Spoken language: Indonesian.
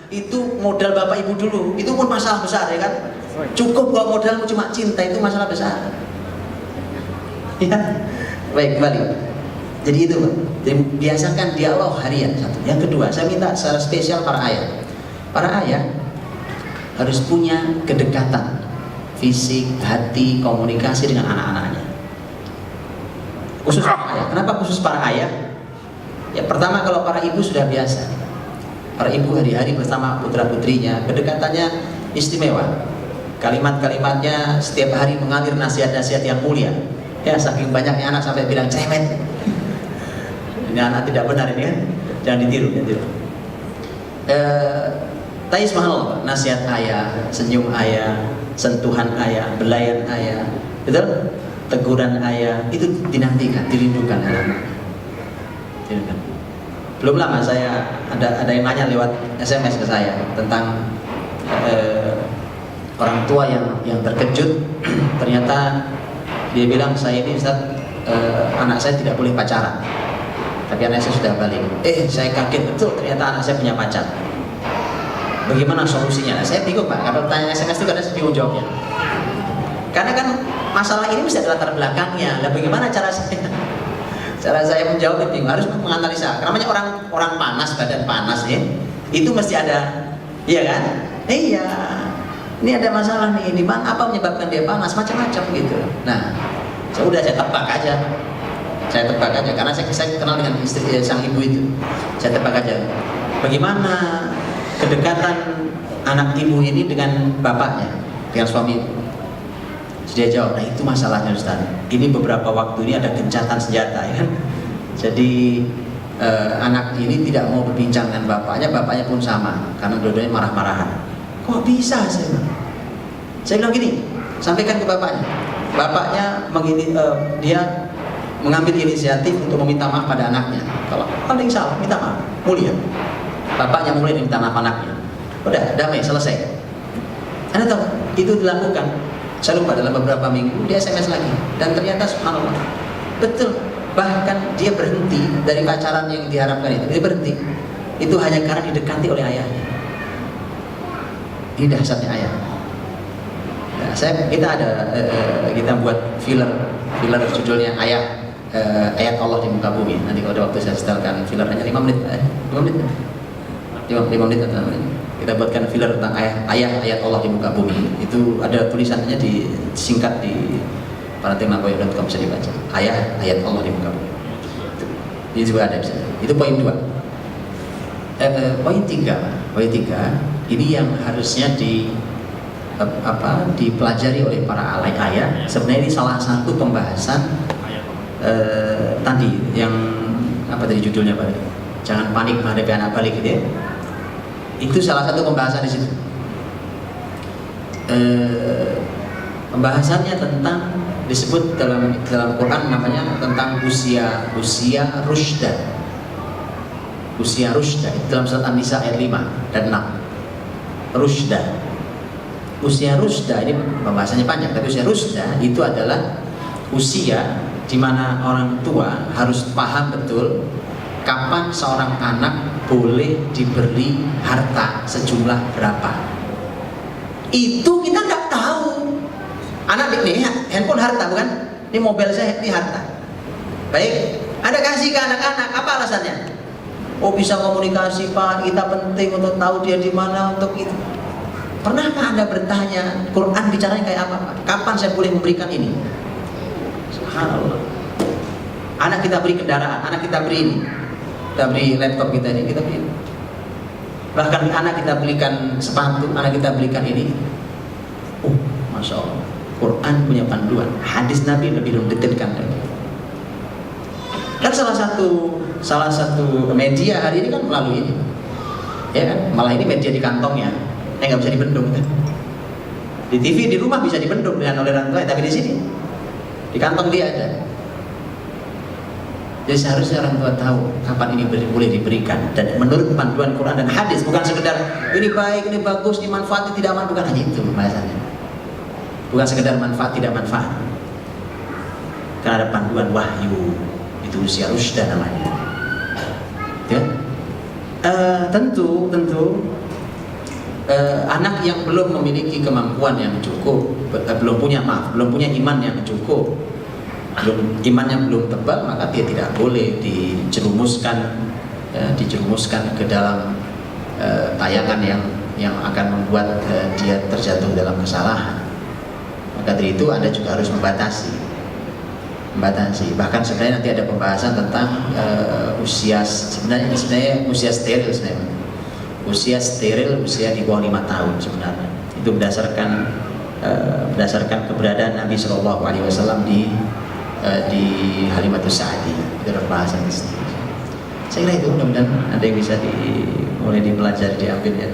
itu modal bapak ibu dulu, itu pun masalah besar ya kan. Cukup kalau modalmu cuma cinta, itu masalah besar. Ya, baik, kembali. Jadi itu Pak. Jadi biasakan dialog harian satu. Yang kedua, saya minta secara spesial para ayah. Para ayah harus punya kedekatan fisik, hati, komunikasi dengan anak-anaknya. Khusus para ayah. Kenapa khusus para ayah? Ya pertama, kalau para ibu sudah biasa. Para ibu hari-hari bersama putra-putrinya, kedekatannya istimewa. Kalimat-kalimatnya setiap hari mengalir nasihat-nasihat yang mulia. Ya, saking banyaknya anak sampai bilang cemen. Ini anak tidak benar ini kan, jangan ditiru, jangan ditiru. Tapi subhanallah, nasihat ayah, senyum ayah, sentuhan ayah, belayan ayah, betul? Teguran ayah, itu dinantikan, dirindukan anak-anak. Belum lama saya ada yang nanya lewat SMS ke saya tentang orang tua yang terkejut. Ternyata dia bilang, saya ini Ustaz, anak saya tidak boleh pacaran, tapi anak saya sudah balik. Saya kaget betul, ternyata anak saya punya pacar. Bagaimana solusinya? Nah, saya bingung Pak, kalau tanya SMS itu kadang saya bingung jawabnya. Karena kan masalah ini mesti ada latar belakangnya. Nah, bagaimana cara saya menjawab itu bingung, harus menganalisa. Namanya orang panas, badan panas ya, itu mesti ada, iya kan? Iya. Ini ada masalah nih, di mana apa menyebabkan dia panas, macam-macam gitu. Nah, saya tebak aja. Karena saya kenal dengan istri sang ibu itu. Saya tebak aja. Bagaimana kedekatan anak ibu ini dengan bapaknya, dengan suami ibu? Dia jawab, nah itu masalahnya Ustaz. Ini beberapa waktu ini ada gencatan senjata ya kan. Jadi anak ini tidak mau berbincang dengan bapaknya pun sama, karena dua-duanya marah-marahan. Kok bisa saya bilang gini, sampaikan ke bapaknya. Bapaknya dia mengambil inisiatif untuk meminta maaf pada anaknya. Kalau ada yang salah, minta maaf, mulia. Bapaknya mulai minta maaf anaknya. Udah, damai, selesai. Anda tahu, itu dilakukan. Saya lupa, dalam beberapa minggu dia SMS lagi. Dan ternyata subhanallah, betul. Bahkan dia berhenti dari pacaran yang diharapkan itu. Dia berhenti. Itu hanya karena didekati oleh ayahnya. Ini dahsyatnya ayah. Nah, kita buat filler judulnya ayat Allah di muka bumi. Nanti kalau ada waktu saya setelkan fillernya 5 menit, 5 menit atau 6 menit. Kita buatkan filler tentang ayat Allah di muka bumi. Itu ada tulisannya disingkat di parentingnakoya.com, bisa dibaca. Ayat Allah di muka bumi. Ini juga ada bisa. Itu poin 2. Poin 3 ini yang harusnya dipelajari oleh para ayah. Sebenarnya ini salah satu pembahasan tadi yang tadi judulnya Pak? Jangan panik menghadapi anak balik gitu ya. Itu salah satu pembahasan di situ. Pembahasannya tentang disebut dalam Quran namanya tentang usia rusyda. Usia rusyda itu dalam surat An-Nisa ayat 5 dan 6. Rusyda. Usia rusyda ini pembahasannya panjang, tapi usia rusyda itu adalah usia di mana orang tua harus paham betul kapan seorang anak boleh diberi harta sejumlah berapa. Itu kita nggak tahu. Anak ini handphone harta bukan? Ini mobil saya, ini harta. Baik, Anda kasih ke anak-anak, apa alasannya? Oh bisa komunikasi Pak, kita penting untuk tahu dia di mana untuk itu. Pernahkah Anda bertanya Quran bicaranya kayak apa Pak? Kapan saya boleh memberikan ini? Subhanallah. Anak kita beri kendaraan, anak kita beri ini, kita beri laptop kita ini, kita beri. Bahkan anak kita belikan sepatu, anak kita belikan ini. Masya Allah. Quran punya panduan, hadis Nabi lebih mendetailkan lagi. Kan salah satu media hari ini kan melalui ini, ya kan? Malah ini media di kantongnya, nggak bisa dibendung kan? Di TV di rumah bisa dibendung dengan oleh orang tua, tapi di sini di kantong dia ada. Jadi seharusnya orang tua tahu kapan ini boleh diberikan dan menurut panduan Quran dan hadis, bukan sekedar ini baik, ini bagus, ini manfaat, ini tidak manfaat, bukan hanya itu pembahasannya. Bukan sekedar manfaat tidak manfaat. Karena ada panduan wahyu, itu usia rusyda namanya. Ya? Tentu anak yang belum memiliki kemampuan yang cukup, belum punya iman yang cukup, imannya belum tebal, maka dia tidak boleh dijerumuskan ke dalam tayangan yang akan membuat dia terjatuh dalam kesalahan. Maka dari itu Anda juga harus membatasi. Bahkan sebenarnya nanti ada pembahasan tentang usia sebenarnya usia steril sebenarnya. Usia di bawah 5 tahun sebenarnya. Itu berdasarkan keberadaan Nabi Shallallahu Alaihi Wasallam di Halimatus Sa'di. Itu adalah pembahasan di sini. Saya kira itu, mudah-mudahan ada yang bisa mulai dipelajari, diambil ya.